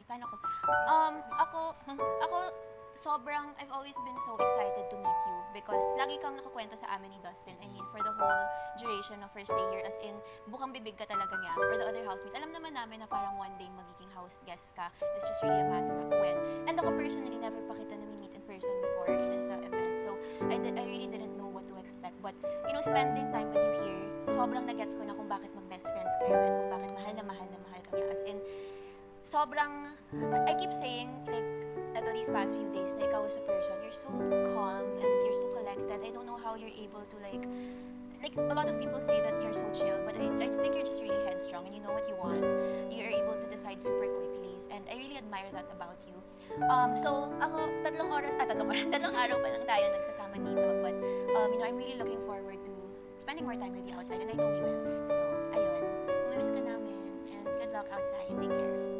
Fan ako. Ako, I've always been so excited to meet you because lagi kang nakakwento sa amin ni Dustin. I mean, for the whole duration of first day here, as in, bukang bibig ka talaga niya. Or the other housemates. Alam naman namin na parang one day magiging house guest ka. It's just really a matter of when. And ako personally, never pa kita nami-meet in person before, even sa event. So, I really didn't know what to expect. But, spending time with you here, sobrang nagets ko na kung bakit mag-best friends kayo and kung bakit mahal na mahal ka niya. As in, I keep saying, like, these past few days, na ikaw as a person, you're so calm and you're so collected. I don't know how you're able to, like, a lot of people say that you're so chill, but I think you're just really headstrong and you know what you want. You're able to decide super quickly, and I really admire that about you. So, ako, tatlong araw pa lang tayo nagsasama dito, but, I'm really looking forward to spending more time with you outside, and I know we will. So, ayun, mamimiss ka namin, and good luck outside. Take care.